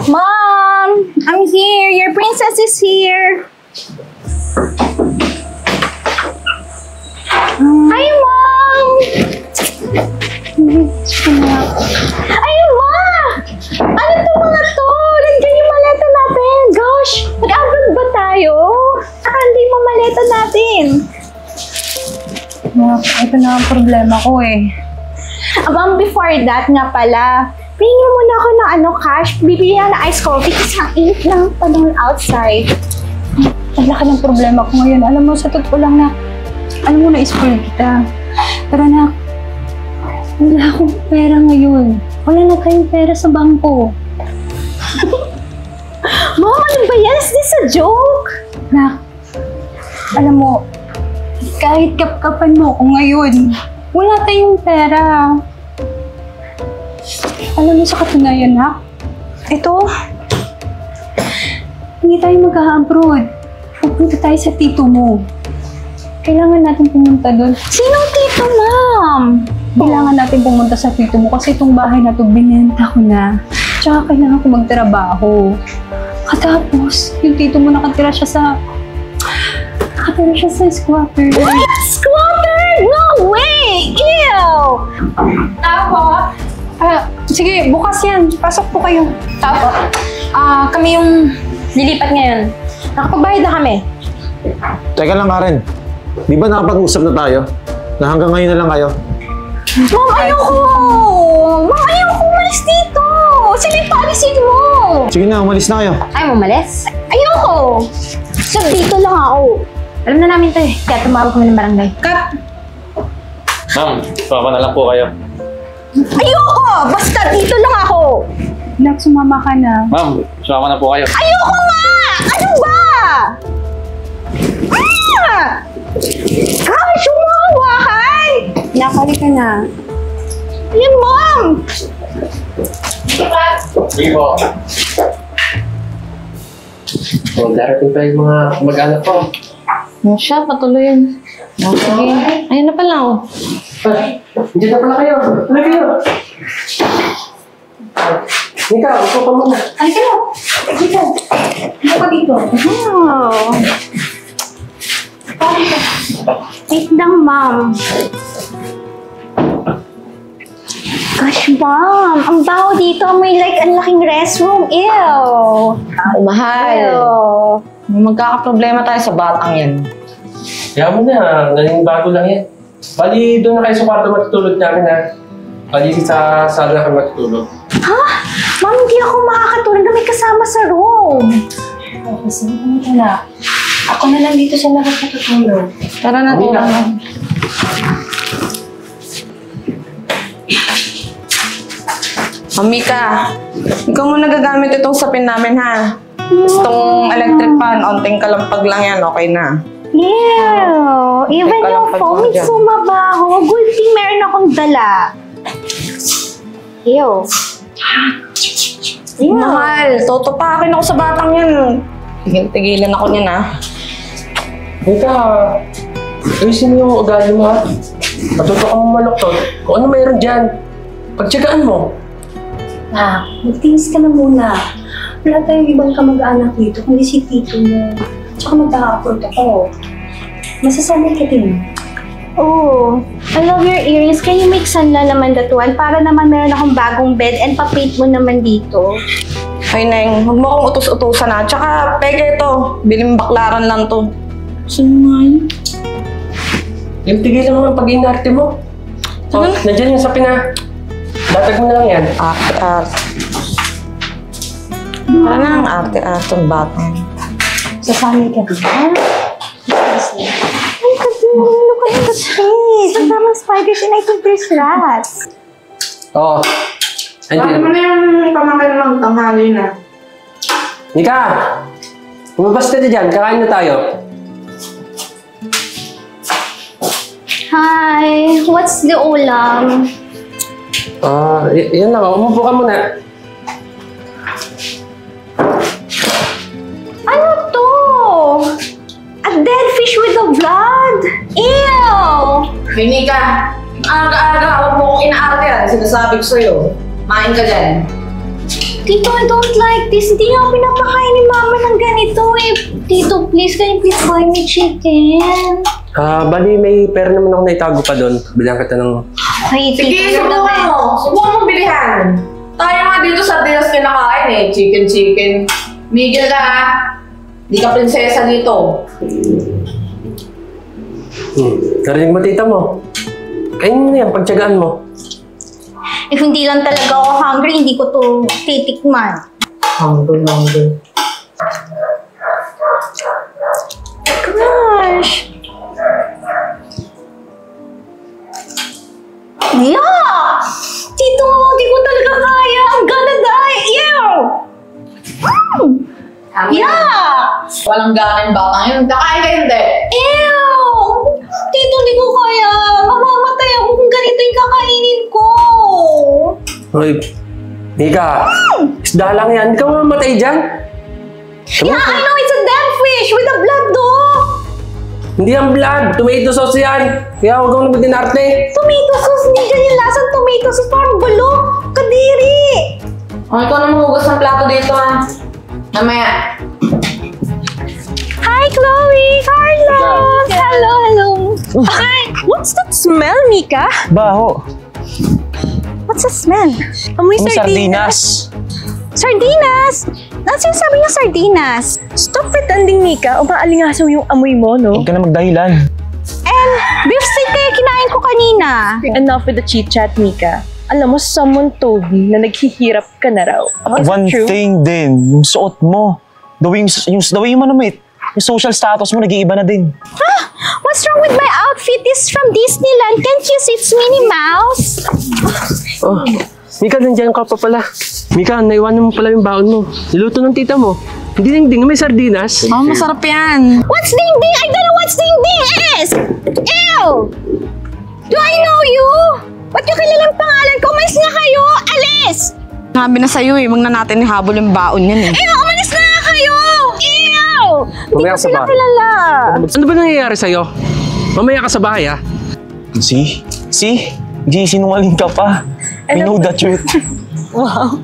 Mom! I'm here! Your princess is here! Hi, Mom! Ay, Ma! Ano to mga to? Nandiyan yung maleta natin! Gosh! Nag-abroad ba tayo? Hindi mo maleta natin! Ito na ang problema ko eh. Ma'am, before that nga pala, pingin muna ako ng cash. Bibili na ng ice coffee kasi ang init lang panahon outside. Ang laki ng problema ko ngayon. Alam mo, sa totoo lang na, alam mo, na-spoil kita. Pero na, wala akong pera ngayon. Wala na tayong pera sa bangko. Mom, ano ba yan? Is this a joke? Nak, alam mo, kahit kapkapan mo ako ngayon, wala tayong pera. Alam mo sa katunayan, Nak, ito, hindi tayo mag-abroad. Pupunta tayo sa tito mo. Kailangan natin pumunta doon. Sinong tito, Ma'am? Kailangan natin pumunta sa tito mo kasi itong bahay na ito, binenta ko na. Tsaka kailangan ko magtrabaho. Katapos, yung tito mo nakatira siya sa squatter. What? Squatter? No way! Ew! Tapo? Sige, bukas yan. Pasok po kayo. Tapo. Kami yung nilipat ngayon. Nakapagbayad na kami. Teka lang, Karen. Di ba nakapag-usap na tayo? Na hanggang ngayon na lang kayo? Mom, ayoko! Mom, ayoko umalis dito! Sino yung policy mo? Sige na, umalis na kayo. Ay, umalis? Ayoko! So, dito lang ako. Alam na namin to eh. Kaya tumawag kami ng barangay. Cut! Ma'am, sumama na lang po kayo. Ayoko! Basta dito lang ako! Nak, sumama ka na. Ma'am, sumama na po kayo. Ayoko nga! Ano ba? Gosh, humahawakan! Nakali ka na. Yan, Mom! Sige po. Darating pa yung mga mag-anak ko. Siya, patuloy yun. Sige. Ayun na pala oh. Diyan na pala kayo. Ano kayo? Nika, upo ka muna. Ay, ka na! Dito! Dito ka dito. Oh. Wait lang, Mom. Gosh, Mom! Ang baho dito. May like ang laking restroom. Ew! Mahal. Ew! Magkakaproblema tayo sa batang yan. Kaya mo na, galing bago lang yan. Bali, doon na kayo sa kwarto matutulog namin ha. Bali, sa sala na kayo matutulog. Ha? Mom, hindi ako makakatulog na may kasama sa room. Okay, sige ka na. Ako na lang dito sa labas natutulog. Tara na, tara na. Mika, ikaw muna gagamit itong sapin namin ha. Itong electric fan, onting kalampag lang yan, okay na. Ew! Even Teka lang, yung foam, pag- it's so mabaho. Good thing meron akong dala. Ew. Ew. Mahal, tutupakin ako sa batang yan. Tigil-tigilan ako niyan ha. Nika, ayusin mo yung ugali mo ha. Matuto kang maluktot. Kung ano mayroon dyan, pagtsagaan mo. Magtiis ka na muna. Wala tayong ibang kamag-anak dito, kundi si tito mo. Tsaka mag-a-upload ako. Masasanay ka din. Oh, I love your earrings. Can you make sanla naman that one? Para naman meron akong bagong bed and pa-paint mo naman dito. Ay, Neng, huwag mo akong utos-utusan ha. Tsaka, peke ito. Biling baklaran lang to. Saan nga yun? Yung tigilan mo ang pag-inarte mo. Oh, nandyan yung sapin ha. Datag mo na lang yan. Arte-arte. Para na ang arte-arte ang batang. Sasanay ka din, ha? Ay, look at the space. Ang damang spiders and I think there's rats. Oo. Bakit mo na yung pamangkin ng tanghali na? Nika! Pumabas ka na dyan. Kakain na tayo. Hi, what's the ulam? Yan lang. Umupo ka muna. Ano to? A dead fish with the blood? Ew! Hindi ka. Aga-aga, huwag mo kong inaarte yan. Sinasabi ko sa'yo. Main ka dyan. Tito, I don't like this. Hindi nga pinapakain ni Mama ng ganito eh. Tito, please, can you please buy me chicken? Bali, may pera naman ako naitago pa doon. Bilang kita ng... Ay, Sige, Tito, subukan mo. Subukan mo bilihan. Tayo nga dito sa dinas kinakain eh. Chicken. Miguel ka ha. Di ka prinsesa dito. Narinig mo, tita mo. Kainin mo na yan, pagtsagaan mo. If hindi lang talaga ako hungry, hindi ko to titikman. Hungry. Gosh! Yeah! Tito, hindi ko talaga kaya. I'm gonna die. Ew! Yeah! Walang ganin batang yun. Kakain ka hindi. Ew! Tito, hindi ko kaya. Mamamatay ako kung ganito yung kakainin ko. Hoy, Mika, isda lang yan. Hindi ka mamamatay dyan. Yeah, I know it's a damn fish with the blood do. Hindi ang blood. Tomato sauce yan. Kaya huwag kang nabudinarte. Tomato sauce, hindi ganyan lasang tomato sauce. Parang bulok. Kadiri. Oh, ikaw na mahugas ng plato dito ha. Mamaya. Hi, Chloe! Carlos! Hello! Hi! What's that smell, Mika? Baho. What's the smell? Amoy Sardinas. Sardinas? Ano sinasabi niya sardinas? Stop pretending, Mika. Umaalingasaw yung amoy mo, no? Huwag ka na magdahilan. And beef steak kaya kinain ko kanina. Enough with the chit-chat, Mika. Alam mo, someone told me na naghihirap ka na raw. Is One it true? thing din, yung suot mo. The way mo manumit. Yung social status mo, nag-iiba na din. Huh? What's wrong with my outfit? It's from Disneyland. Can't you see it's Minnie Mouse? Oh, Mika, nandiyan ka pa pala. Mika, naiwanan mo pala yung baon mo. Niluto ng tita mo. Hindi ding-ding, may sardinas. Oh, masarap yan. What's ding-ding? I don't know what's ding-ding is! Ew! Do I know you? Ba't yung kilalang pangalan ko? Umalis na kayo! Alis! Sabi na sa'yo eh, wag na natin ihabol yung baon yan eh. Ew! Umalis na nga kayo! Ew! Hindi Mamaya ko ka sa sila bahay. kilala. Ano ba nangyayari sa'yo? Mamaya ka sa bahay, ha? See? Sinungaling ka pa. We know the truth. Wow.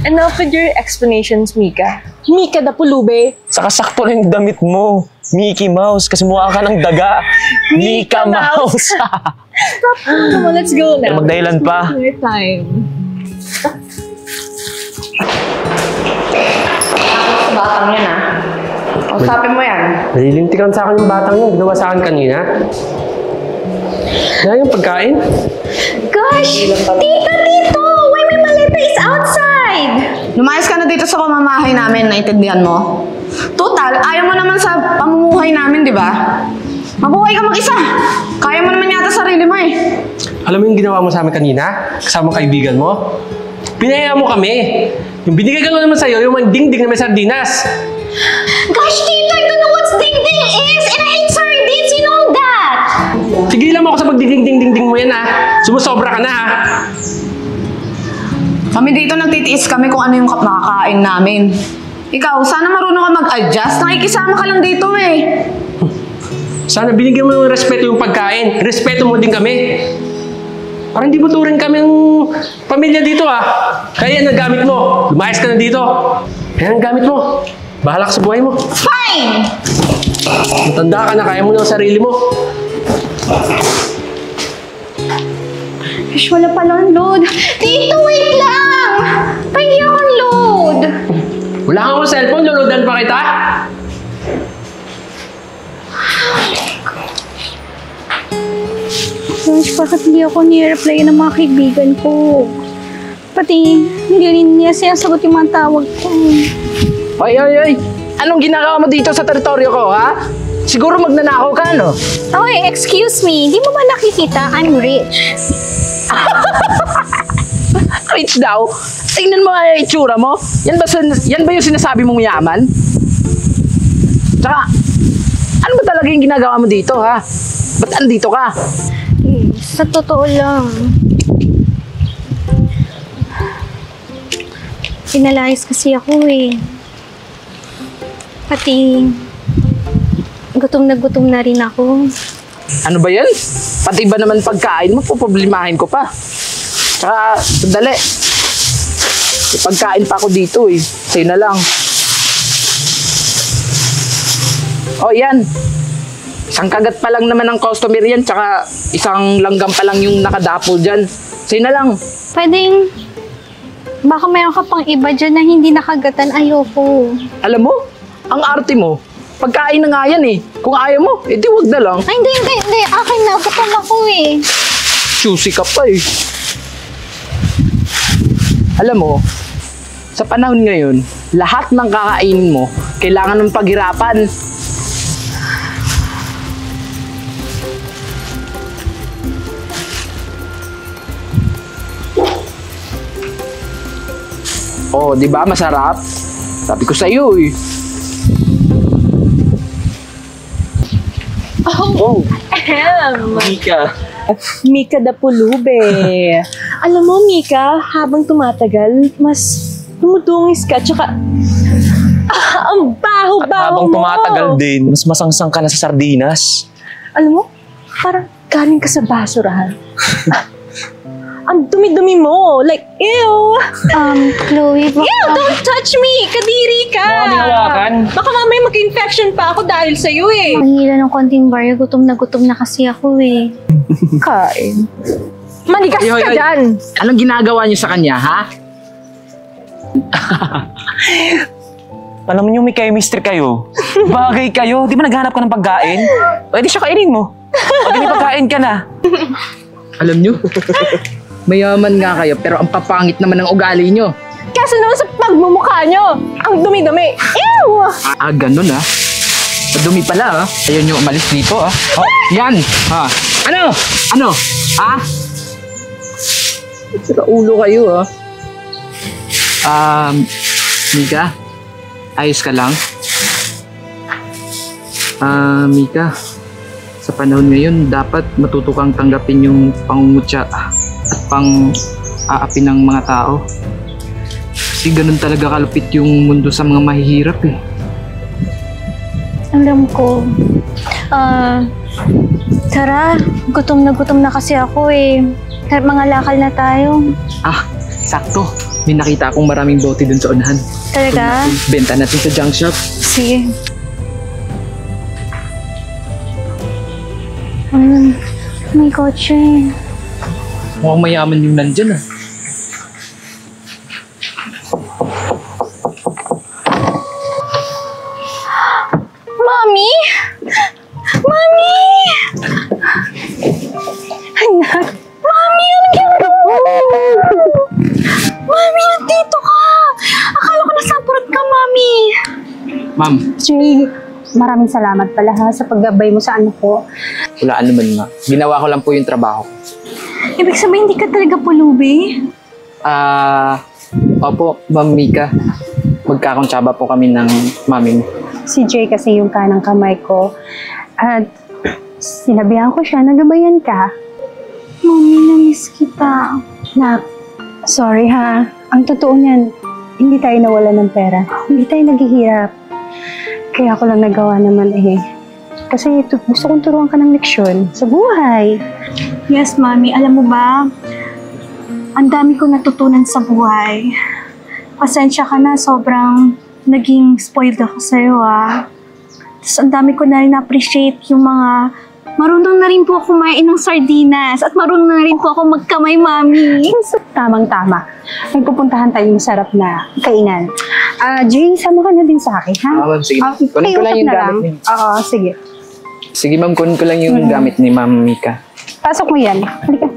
Enough with your explanations, Mika. Mika the pulube. Saka sakto lang yung damit mo. Mickey Mouse, kasi mukha ka ng daga. Mika Mouse. Come on, let's go now. Magdahilan pa. Your time. Sa batang yan ha. Usapin mo yan. Nalilintikan sa akin yung batang yun. Ginawa sa akin kanina. Yan yung pagkain. Gosh! Tito! Why my maleta is outside? Lumayas ka na dito sa pamamahay namin, naintindihan mo? Total, ayaw mo naman sa pamumuhay namin, di ba? Mabuhay ka mag-isa. Kaya mo naman yata sarili mo eh. Alam mo yung ginawa mo sa amin kanina? Kasama kaibigan mo? Pinaya mo kami. Yung binigay ko naman sa'yo, yung mga ding-ding na may sardinas. Gosh, Tito! I don't know what's ding-ding is! And I hate sardines! You know that! Tigilan mo ako sa magding-ding-ding-ding mo yan, ha? Sumusobra ka na, ha? Kami dito nagtitiis kami kung ano yung makakain namin. Ikaw, sana marunong ka mag-adjust. Nakikisama ka lang dito eh. Sana binigyan mo ng respeto yung pagkain. Respeto mo din kami. Parang hindi mo turing kami ng pamilya dito, ha? Kaya yan ang gamit mo. Lumayas ka na dito. Yan ang gamit mo. Bahala ka sa buhay mo. Fine! Matanda ka na, kaya mo na ang sarili mo. Gosh, wala palang load. Tito, wait lang! Pahingi akong load. Wala kang akong cellphone, luludan pa kita. Gosh, bakit hindi ako ni-reply ng mga kaibigan ko? Pati, hindi rin niya sinasagot yung mga tawag ko. Ay! Anong ginagawa mo dito sa teritoryo ko, ha? Siguro magnanakaw ka, no? Oy, excuse me. Di mo ba nakikita? I'm rich. Rich daw? Tingnan mo nga yung itsura mo. Yan ba yung sinasabi mong yaman? Tsaka, ano ba talaga yung ginagawa mo dito, ha? Ba't andito ka? Sa totoo lang. Pinalayas kasi ako eh. Pati, gutom na rin ako. Ano ba yan? Pati ba naman pagkain mo, puproblemahin ko pa. Tsaka, sandali. Pagkain pa ako dito eh. Sa'yo na lang. Oh, yan. Isang kagat pa lang naman ng customer yan, tsaka isang langgam pa lang yung nakadapo dyan. Sa'yo na lang. Pwedeng, baka mayroon ka pang iba dyan na hindi nakagatan. Ayoko. Alam mo, ang arte mo, pagkain na nga yan eh. Kung ayaw mo, edi wag na lang. Ay, hindi. Akin na. Gutom ako eh. Choosy ka pa eh. Alam mo, sa panahon ngayon, lahat ng kakainin mo, kailangan ng paghirapan. Oh, di ba masarap? Sabi ko sa iyo eh. Oh, Mika. Mika the Pulube. Alam mo, Mika, habang tumatagal, mas dumudungis ka, tsaka ang At baho-baho habang mo. tumatagal din, mas masangsang ka na sa sardinas. Alam mo, parang galing ka sa basurahan. Ang dumi-dumi mo. Like, ew! Chloe, baka... Ew! Don't touch me! Kadiri ka! Baka mamaya mag-infection pa ako dahil sa'yo eh. Mahila ng konting barya. Gutom na kasi ako eh. Kain. Manigas Hoy, ka hoy. dyan! Anong ginagawa niyo sa kanya, ha? Alam niyo, may chemistry kayo. Bagay kayo. Di ba naghanap ka ng pagkain? Pwede siya kainin mo. Pwede may pagkain ka na. Alam niyo, mayaman nga kayo, pero ang papangit naman ng ugali niyo. Kasi naman sa pagmumukha nyo, ang dumi-dumi. Ew! Ganun ah. Madumi pala ah. Ayaw niyo umalis dito ah. Oh, yan! Ha? Ano? Ano? Ha? Sira ulo kayo ah. Mika? Ayos ka lang? Mika, sa panahon ngayon, dapat matuto kang tanggapin yung pangungutya at pang-aapi ng mga tao. Kasi ganun talaga kalupit yung mundo sa mga mahihirap eh. Alam ko. Tara, gutom na kasi ako eh. Mga lakal na tayo. Sakto. May nakita akong maraming bote dun sa unahan. Talaga? Benta natin sa junk shop. Sige. May kotse. Mukhang mayaman yung nandyan ah. Mami! Mami! Anak! Mami, anong ginagawa mo? Mami, nandito ka! Akala ko nasampurot ka, Mami! Ma'am, Jay, maraming salamat pala ha sa paggabay mo sa anak ko. wala naman ma. Ginawa ko lang po yung trabaho. Ibig sabihin, hindi ka talaga pulubi? Opo, Ma'am Mika. Magkakontsaba po kami ng mami mo. Si Jay kasi yung kanang kamay ko. At sinabihan ko siya, nagabayan ka. Mami, namiss kita. Nak, sorry ha. Ang totoo niyan, hindi tayo nawala ng pera. Hindi tayo naghihirap. Kaya ako lang nagawa naman eh. Kasi gusto kong turuan ka ng leksyon sa buhay. Yes, Mami. Alam mo ba, ang dami ko natutunan sa buhay. Pasensya ka na, sobrang naging spoiled ako sa'yo ah. Tapos ang dami ko na rin na-appreciate yung mga marunong na rin po ako kumain ng sardinas at marunong na rin po ako magkamay, Mami. Tamang-tama. May pupuntahan tayong masarap na kainan. Jay, sama ka na din sa akin, ha? Ma'am, sige. Kunin ko lang yung gamit niyo. Oo, sige. Sige, ma'am, kunin ko lang yung gamit ni Ma'am Mika. Pasok mo yan. Halika.